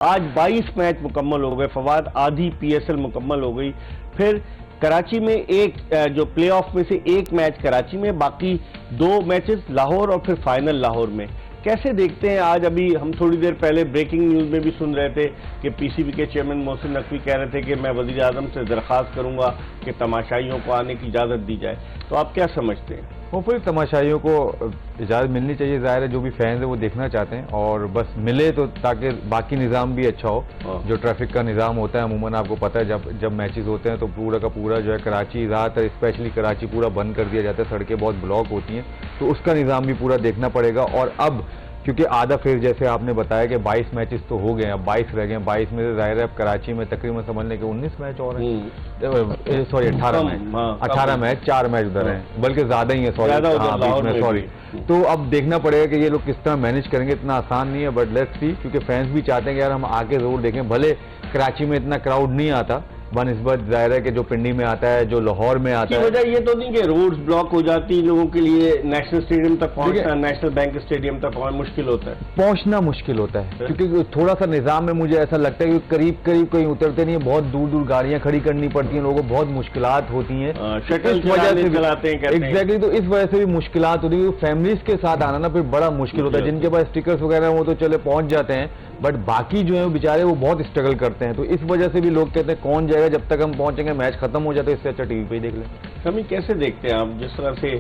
आज 22 मैच मुकम्मल हो गए फवाद, आधी पीएसएल मुकम्मल हो गई। फिर कराची में एक जो प्लेऑफ में से एक मैच कराची में, बाकी 2 मैचेस लाहौर और फिर फाइनल लाहौर में। कैसे देखते हैं आज? अभी हम थोड़ी देर पहले ब्रेकिंग न्यूज में भी सुन रहे थे कि पीसीबी के चेयरमैन मोहसिन नकवी कह रहे थे कि मैं वजीर आजम से दरख्वास्त करूंगा कि तमाशाइयों को आने की इजाजत दी जाए। तो आप क्या समझते हैं? होपफुली तमाशाइयों को इजाज़त मिलनी चाहिए। जाहिर है जो भी फैंस है वो देखना चाहते हैं और बस मिले तो ताकि बाकी निज़ाम भी अच्छा हो। जो ट्रैफिक का निज़ाम होता है अमूमन आपको पता है जब मैचेस होते हैं तो पूरा का पूरा जो है कराची, ज़्यादातर स्पेशली कराची पूरा बंद कर दिया जाता है, सड़कें बहुत ब्लॉक होती हैं, तो उसका निज़ाम भी पूरा देखना पड़ेगा। और अब क्योंकि आधा फिर जैसे आपने बताया कि 22 मैचेस तो हो गए हैं, अब 22 रह गए हैं। 22 में से जाहिर है अब कराची में तकरीबन समझ लें कि 19 मैच और हैं, सॉरी 18 मैच 4 मैच उधर हैं, बल्कि ज्यादा ही है, सॉरी। तो अब देखना पड़ेगा कि ये लोग किस तरह मैनेज करेंगे। इतना आसान नहीं है, बट लेट्स सी, क्योंकि फैंस भी चाहते हैं कि यार हम आके जरूर देखें। भले कराची में इतना क्राउड नहीं आता बनिस्बत जाहिर है कि जो पिंडी में आता है, जो लाहौर में आता है। वजह ये तो नहीं कि रोड्स ब्लॉक हो जाती लोगों के लिए, नेशनल स्टेडियम तक पहुंचना, नेशनल बैंक स्टेडियम तक मुश्किल होता है, पहुंचना मुश्किल होता है, क्योंकि थोड़ा सा निजाम में मुझे ऐसा लगता है कि करीब करीब कहीं उतरते नहीं है, बहुत दूर दूर गाड़ियां खड़ी करनी पड़ती हैं, लोगों को बहुत मुश्किलात होती हैं, शटल वजह से चलाते हैं। एग्जैक्टली, तो इस वजह से भी मुश्किलात होती है। फैमिलीज के साथ आना ना फिर बड़ा मुश्किल होता है। जिनके पास स्टिकर्स वगैरह वो तो चले पहुंच जाते हैं, बट बाकी जो है बेचारे वो बहुत स्ट्रगल करते हैं। तो इस वजह से भी लोग कहते हैं कौन जाएगा, जब तक हम पहुंचेंगे मैच खत्म हो जाता है, इससे अच्छा टीवी पे ही देख लें। हमें कैसे देखते हैं आप, जिस तरह से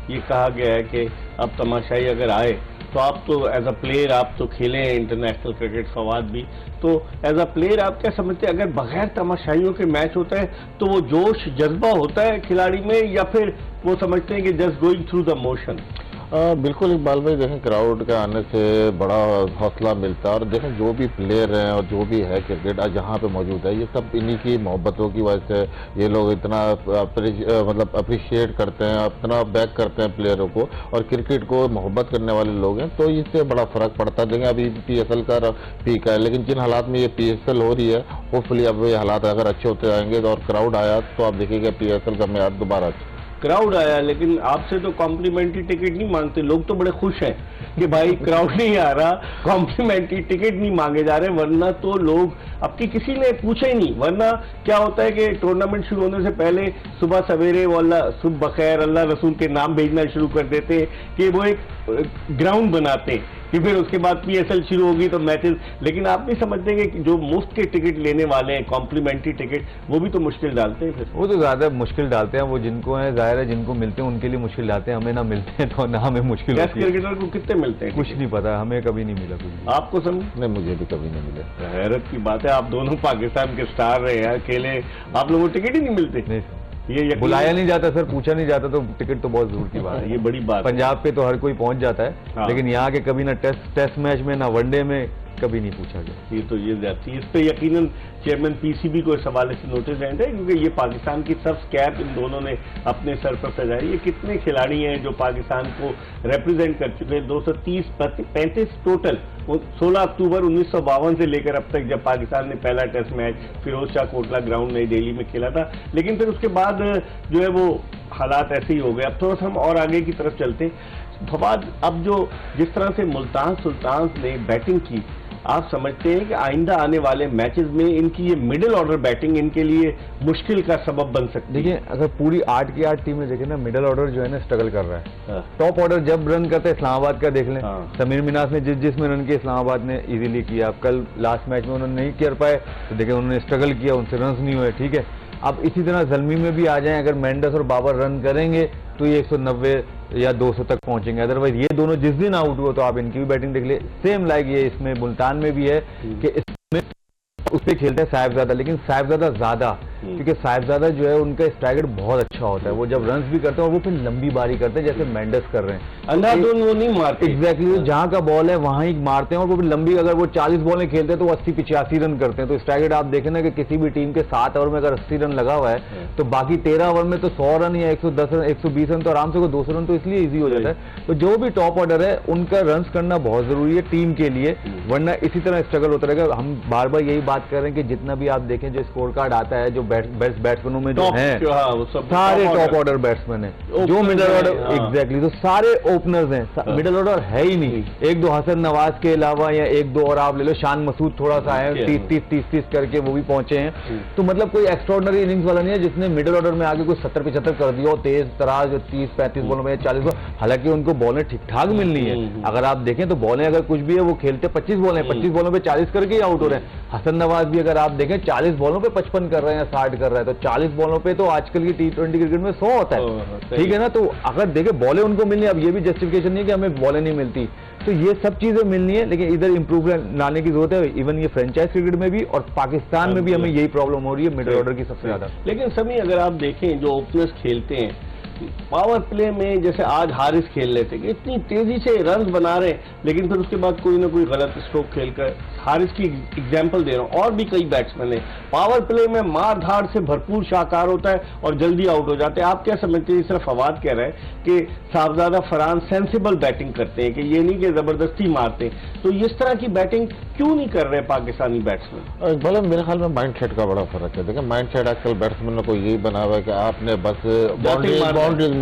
ये कहा गया है कि अब तमाशाई अगर आए तो आप तो एज अ प्लेयर आप तो खेले हैं इंटरनेशनल क्रिकेट फवाद भी, तो एज अ प्लेयर आप क्या समझते हैं अगर बगैर तमाशाइयों के मैच होता है तो वो जोश जज्बा होता है खिलाड़ी में, या फिर वो समझते हैं कि just going through the motion? बिल्कुल इकबाल भाई, देखें क्राउड के आने से बड़ा हौसला मिलता है। और देखें जो भी प्लेयर हैं और जो भी है क्रिकेट आज जहाँ पे मौजूद है, ये सब इन्हीं की मोहब्बतों की वजह से ये लोग इतना मतलब अप्रिशिएट करते हैं, इतना बैक करते हैं प्लेयरों को, और क्रिकेट को मोहब्बत करने वाले लोग हैं, तो इससे बड़ा फर्क पड़ता है। देखें अभी पीएसएल का पीक है, लेकिन जिन हालात में ये पीएसएल हो रही है, होपफुली अब ये हालात अगर अच्छे होते जाएंगे और क्राउड आया तो आप देखिएगा पीएसएल का मैच दोबारा क्राउड आया। लेकिन आपसे तो कॉम्प्लीमेंट्री टिकट नहीं मांगते लोग, तो बड़े खुश हैं कि भाई क्राउड नहीं आ रहा, कॉम्प्लीमेंट्री टिकट नहीं मांगे जा रहे, वरना तो लोग अब की किसी ने पूछा ही नहीं। वरना क्या होता है कि टूर्नामेंट शुरू होने से पहले सुबह सवेरे वाला सुबह बखैर अल्लाह रसूल के नाम भेजना शुरू कर देते कि वो एक ग्राउंड बनाते कि फिर उसके बाद पीएसएल शुरू होगी तो मैचेस। लेकिन आप नहीं समझते कि जो मुफ्त के टिकट लेने वाले हैं, कॉम्प्लीमेंट्री टिकट, वो भी तो मुश्किल डालते हैं। फिर वो तो ज्यादा मुश्किल डालते हैं, वो जिनको है जाहिर है, जिनको मिलते हैं उनके लिए मुश्किल डालते हैं, हमें ना मिलते हैं तो ना हमें मुश्किल होती है। क्रिकेटर को कितने मिलते हैं? कुछ नहीं पता, हमें कभी नहीं मिला कुछ। आपको समझ? नहीं, मुझे भी कभी नहीं मिले। हैरत की बात है, आप दोनों पाकिस्तान के स्टार रहे हैं, अकेले आप लोगों को टिकट ही नहीं मिलते? नहीं, ये बुलाया नहीं जाता सर, पूछा नहीं जाता, तो टिकट तो बहुत दूर की बात है। ये बड़ी बात। पंजाब पे तो हर कोई पहुंच जाता है, लेकिन यहाँ के कभी ना टेस्ट मैच में ना वनडे में कभी नहीं पूछा गया। ये तो ये जाती है, इस पे यकीनन चेयरमैन पीसीबी को इस हवाले से नोटिस देना है, क्योंकि ये पाकिस्तान की सब कैप इन दोनों ने अपने सर पर सजाई। ये कितने खिलाड़ी हैं जो पाकिस्तान को रिप्रेजेंट कर चुके हैं? 230-35 टोटल। 16 अक्टूबर 1952 से लेकर अब तक, जब पाकिस्तान ने पहला test match Feroz Shah Kotla ground New Delhi में खेला था, लेकिन फिर उसके बाद जो है वो हालात ऐसे ही हो गए। अब थोड़ा सा हम और आगे की तरफ चलते हैं फवाद। अब जो जिस तरह से मुल्तान सुल्तान ने बैटिंग की, आप समझते हैं कि आइंदा आने वाले मैचेस में इनकी ये मिडिल ऑर्डर बैटिंग इनके लिए मुश्किल का सबब बन सकती है? देखिए, अगर पूरी 8 की 8 टीमें देखें ना, मिडिल ऑर्डर जो है ना स्ट्रगल कर रहा है। टॉप ऑर्डर जब रन करते हैं, इस्लामाबाद का देख लें, समीर मिनास ने जिसमें रन किया इस्लामाबाद ने इजीली किया। कल लास्ट मैच में उन्होंने नहीं कर पाए तो देखिए उन्होंने स्ट्रगल किया, उनसे रन नहीं हुए, ठीक है। अब इसी तरह जल्मी में भी आ जाएं, अगर मेंडस और बाबर रन करेंगे तो ये 190 या 200 तक पहुंचेंगे। अदरवाइज ये दोनों जिस दिन आउट हुए तो आप इनकी भी बैटिंग देख ले, सेम लाइक ये इसमें मुल्तान में भी है कि इसमें उस पर खेलते हैं साहिबजादा, लेकिन साहिबजादा ज्यादा, क्योंकि साहिबजादा जो है उनका स्ट्राइक रेट बहुत अच्छा होता है, वो जब रन्स भी करते हैं और वो फिर लंबी बारी करते हैं जैसे मेंडस कर रहे हैं। अंधाधुन वो नहीं मारते, एग्जैक्टली, जहां का बॉल है वहां ही मारते हैं, और वो फिर लंबी, अगर वो 40 बॉल में खेलते हैं तो 80-85 रन करते हैं। तो स्ट्राइक रेट आप देखें ना कि किसी भी टीम के 7 ओवर में अगर 80 रन लगा हुआ है तो बाकी 13 ओवर में तो 100 रन या 110 रन 120 रन तो आराम से 200 रन तो इसलिए ईजी हो जाता है। तो जो भी टॉप ऑर्डर है उनका रन करना बहुत जरूरी है टीम के लिए, वरना इसी तरह स्ट्रगल होता रहेगा। हम बार बार यही बात कर रहे हैं कि जितना भी आप देखें जो स्कोर कार्ड आता है, जो बेस्ट बैट्समैनों में जो हैं सारे टॉप ऑर्डर बैट्समैन हैं, जो मिडिल ऑर्डर एग्जैक्टली, तो सारे ओपनर्स हैं, मिडिल ऑर्डर है ही नहीं। एक दो हसन नवाज के अलावा या एक दो और आप ले लो, शान मसूद थोड़ा सा है 30 करके वो भी पहुंचे हैं, तो मतलब कोई एक्स्ट्राऑर्डिनरी इनिंग्स वाला नहीं है जिसने मिडिल ऑर्डर में आगे कोई 70-75 कर दिया हो, तेज तराज 30-35 बॉलों में 40 बॉल। हालांकि उनको बॉलें ठीक ठाक मिलनी है, अगर आप देखें तो बॉलें अगर कुछ भी है वो खेलते 25 बॉलें 25 बॉलों पे 40 करके ही आउट हो रहे हैं। हसन नवाज भी अगर आप देखें 40 बॉलों पे 55 कर रहे हैं या 60 कर रहे हैं, तो 40 बॉलों पे तो आजकल की T20 क्रिकेट में 100 होता है, ठीक है ना। तो अगर देखें बॉलें उनको मिलनी है, अब ये भी जस्टिफिकेशन नहीं है कि हमें बॉलें नहीं मिलती, तो ये सब चीजें मिलनी है, लेकिन इधर इंप्रूवमेंट लाने की जरूरत है। इवन ये फ्रेंचाइज क्रिकेट में भी और पाकिस्तान में भी हमें यही प्रॉब्लम हो रही है मिडिल ऑर्डर की सबसे ज्यादा। लेकिन सभी अगर आप देखें जो ओपनर्स खेलते हैं पावर प्ले में, जैसे आज हारिस खेल लेते कि इतनी तेजी से रन बना रहे हैं, लेकिन फिर उसके बाद कोई ना कोई गलत स्ट्रोक खेलकर, हारिस की एग्जांपल दे रहा हूं, और भी कई बैट्समैन हैं पावर प्ले में मार धाड़ से भरपूर शाहकार होता है और जल्दी आउट हो जाते हैं। आप क्या समझते हैं? सिर्फ फवाद कह रहे हैं कि साहबजादा फरहान सेंसिबल बैटिंग करते हैं, कि ये नहीं कि जबरदस्ती मारते हैं, तो इस तरह की बैटिंग क्यों नहीं कर रहे पाकिस्तानी बैट्समैन? भले मेरे ख्याल में माइंड सेट का बड़ा फर्क है। देखिए माइंड सेट आजकल बैट्समैनों को यही बना हुआ है कि आपने बस बाउंड्रीज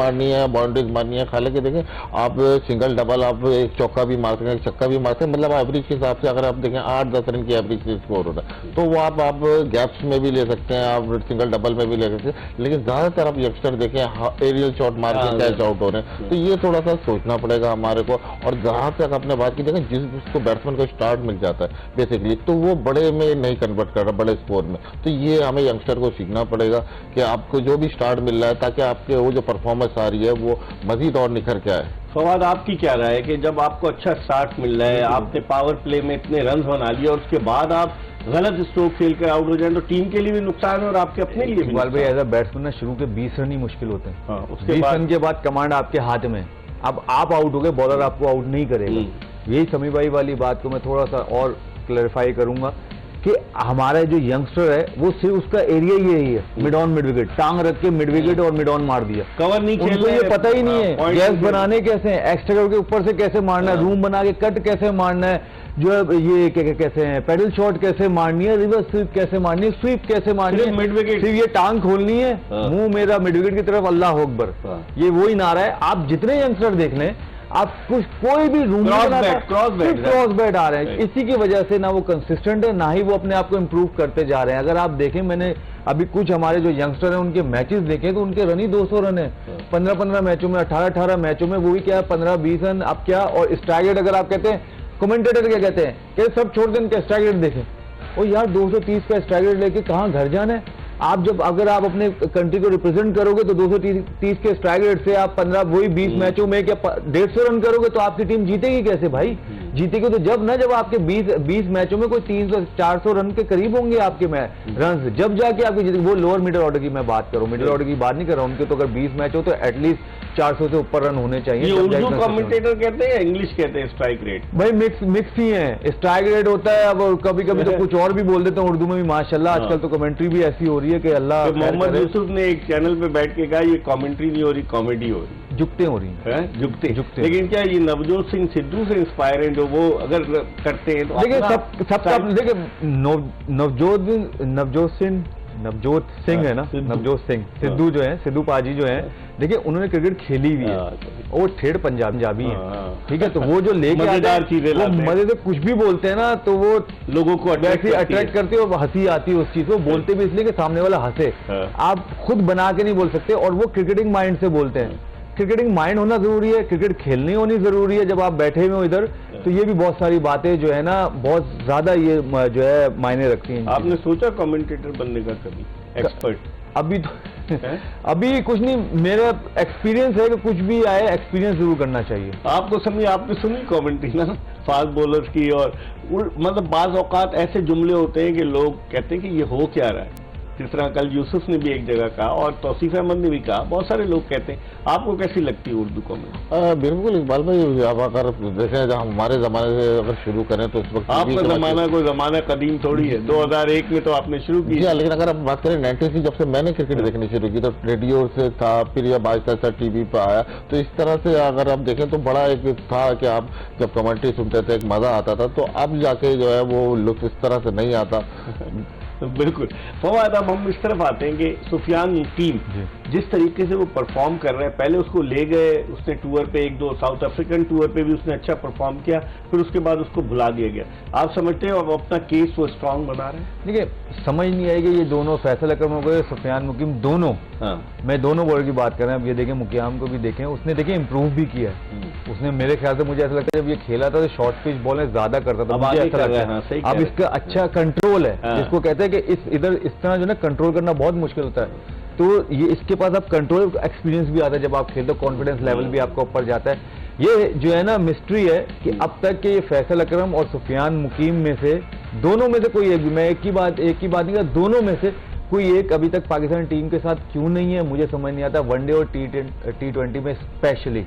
मारनी है, हालांकि देखें आप सिंगल डबल, आप एक चौका भी मारते हैं, एक छक्का भी मारते हैं, मतलब एवरेज के हिसाब से अगर आप देखें 8-10 रन की एवरेज से स्कोर होता है, तो वो आप गैप्स में भी ले सकते हैं, आप सिंगल डबल में भी ले सकते हैं। लेकिन ज्यादातर आप यंगस्टर देखें एरियल शॉट मार के कैच आउट हो रहे हैं, तो ये थोड़ा सा सोचना पड़ेगा हमारे को। और जहां तक आपने बात की, देखें जिसको बैट्समैन को स्टार्ट मिल जाता है बेसिकली, तो वो बड़े में नहीं कन्वर्ट कर रहा, बड़े स्कोर में, तो ये हमें यंगस्टर को सीखना पड़ेगा कि आपको जो भी स्टार्ट मिल रहा है, ताकि आपके वो जो परफॉर्मेंस आ रही है वो मजीद और निखर के आए। फवाद, आपकी क्या राय है कि जब आपको अच्छा स्टार्ट मिल रहा है, आपने पावर प्ले में इतने रन बना लिए और उसके बाद आप गलत स्ट्रोक खेल कर आउट हो जाए, तो टीम के लिए भी नुकसान है और आपके अपने लिए भी? इकबाल भाई, एज अ बैट्समैन शुरू के 20 रन ही मुश्किल होते हैं, उसके 20 रन के बाद कमांड आपके हाथ में, अब आप आउट हो गए, बॉलर आपको आउट नहीं करेगा। यही समी भाई वाली बात को मैं थोड़ा सा और क्लैरिफाई करूंगा कि हमारा जो यंगस्टर है वो सिर्फ उसका एरिया ही यही है, मिड ऑन मिड विकेट, टांग रख के मिड विकेट और मिड ऑन मार दिया, कवर नहीं खेल रहे, ये पता ही नहीं है गैस बनाने कैसे हैं, एक्स्ट्रा के ऊपर से कैसे मारना है, रूम बना के कट कैसे मारना है, जो है ये कैसे हैं पेडल शॉट कैसे मारनी है, रिवर्स स्वीप कैसे मारनी है, स्वीप कैसे मारनी है, मिड विकेट सिर्फ ये टांग खोलनी है, मुंह मेरा मिड विकेट की तरफ, अल्लाह अकबर, ये वही नारा है। आप जितने यंगस्टर देख लें, आप कुछ कोई भी रूम क्रॉस बैट आ रहे हैं, इसी की वजह से ना वो कंसिस्टेंट है, ना ही वो अपने आप को इंप्रूव करते जा रहे हैं। अगर आप देखें, मैंने अभी कुछ हमारे जो यंगस्टर हैं उनके मैचेस देखे तो उनके रन ही 200 रन है 15-15 मैचों में, 18-18 मैचों में, वो भी क्या 15-20 रन अब क्या। और स्ट्राइक रेट अगर आप कहते हैं, कमेंटेटर क्या कहते हैं कि सब छोड़ दें इनका स्ट्राइक रेट देखें, और यार 230 का स्ट्राइक रेट लेके कहाँ घर जाना है आप? जब अगर आप अपने कंट्री को रिप्रेजेंट करोगे तो 230 के स्ट्राइक रेट से आप 15 वही 20 मैचों में क्या 150 रन करोगे, तो आपकी टीम जीतेगी कैसे भाई? जीतेगी तो जब आपके 20 मैचों में कोई 300-400 रन के करीब होंगे आपके रन, जब जाके आपकी जीतेगी। वो लोअर मिडिल ऑर्डर की मैं बात करूं, मिडिल ऑर्डर की बात नहीं कर रहा हूं, उनके तो अगर 20 मैच हो तो एटलीस्ट 400 से ऊपर रन होने चाहिए। उर्दू कमेंटेटर कहते हैं, इंग्लिश कहते हैं स्ट्राइक रेट? भाई मिक्स ही है, स्ट्राइक रेट होता है, अब कभी कभी तो कुछ और भी बोल देते हैं उर्दू में भी, माशाल्लाह आजकल तो कमेंट्री भी ऐसी हो रही है कि अल्लाह। मोहम्मद यूसुफ ने एक चैनल पे बैठ के कहा ये कमेंट्री नहीं हो रही, कॉमेडी हो रही, जुगते हो रही है, जुगते। लेकिन क्या ये नवजोत सिंह सिद्धू से इंस्पायर हैं, जो वो अगर करते हैं तो देखिए सबका देखिए नवजोत सिंह है ना, नवजोत सिंह सिद्धू जो है, सिद्धू पाजी जो है, देखिए उन्होंने क्रिकेट खेली हुई है, वो ठेठ पंजाबी है, ठीक है, तो वो जो लेके मजेदार चीजें मजे से कुछ भी बोलते हैं ना, तो वो लोगों को अट्रैक्ट करते हैं और हंसी आती है उस चीज को, बोलते भी इसलिए कि सामने वाला हंसे, आप खुद बना के नहीं बोल सकते, और वो क्रिकेटिंग माइंड से बोलते हैं। क्रिकेटिंग माइंड होना जरूरी है, क्रिकेट खेलनी होनी जरूरी है जब आप बैठे हुए हो इधर, तो ये भी बहुत सारी बातें जो है ना बहुत ज्यादा ये जो है मायने रखती हैं। आपने सोचा कमेंटेटर बनने का कभी? एक्सपर्ट अभी तो अभी कुछ नहीं, मेरा एक्सपीरियंस है कि कुछ भी आए एक्सपीरियंस जरूर करना चाहिए। आपको समझ, आपने सुनी कमेंट्री ना फास्ट बॉलर्स की, और मतलब बाज औकात ऐसे जुमले होते हैं कि लोग कहते हैं कि ये हो क्या रहा है, जिस तरह कल यूसुफ ने भी एक जगह कहा और तौसीफ अहमद ने भी कहा, बहुत सारे लोग कहते हैं। आपको कैसी लगती है उर्दू कमेंट? बिल्कुल इकबाल भाई, आप अगर देखें जब हमारे जमाने से अगर शुरू करें तो इस वक्त आपका जमाना कोई जमाना कदीम थोड़ी है, 2001 में तो आपने शुरू की। लेकिन अगर आप बात करें 90s की, जब से मैंने क्रिकेट देखनी शुरू की तो रेडियो से था, फिर यह आहिस्ता टीवी पर आया, तो इस तरह से अगर आप देखें तो बड़ा एक था कि आप जब कमेंट्री सुनते थे एक मजा आता था, तो अब जाके जो है वो लुत्फ इस तरह से नहीं आता। बिल्कुल। फवाद, अब हम इस तरफ आते हैं कि सुफियान मुकीम जिस तरीके से वो परफॉर्म कर रहे हैं, पहले उसको ले गए, उसने टूर पे एक दो साउथ अफ्रीकन टूर पे भी उसने अच्छा परफॉर्म किया, फिर उसके बाद उसको भुला दिया गया। आप समझते हो अब अपना केस वो स्ट्रांग बना रहे हैं? देखिए, समझ नहीं आएगी ये दोनों, फैसल अकरम हो गए, सुफियान मुकीम, दोनों। मैं दोनों वर्ल्ड की बात कर रहे हैं। अब ये देखें, मुकियाम को भी देखें, उसने देखिए इंप्रूव भी किया है। उसने, मेरे ख्याल से मुझे ऐसा लगता है जब ये खेला था तो शॉर्ट पिच बॉलें ज्यादा करता था, मुझे ऐसा लगता है। अब इसका अच्छा कंट्रोल है, जिसको कहते हैं कि इस तरह जो ना कंट्रोल करना बहुत मुश्किल होता है। तो ये इसके पास अब कंट्रोल एक्सपीरियंस भी आता है, जब आप खेलते हो कॉन्फिडेंस लेवल भी आपका ऊपर जाता है। ये जो है ना मिस्ट्री है कि अब तक के ये फैसल अकरम और सुफियान मुकीम में से, दोनों में से कोई एक भी, मैं एक ही बात नहीं कर, दोनों में से कोई एक अभी तक पाकिस्तान टीम के साथ क्यों नहीं है, मुझे समझ नहीं आता, वनडे और T20 में स्पेशली।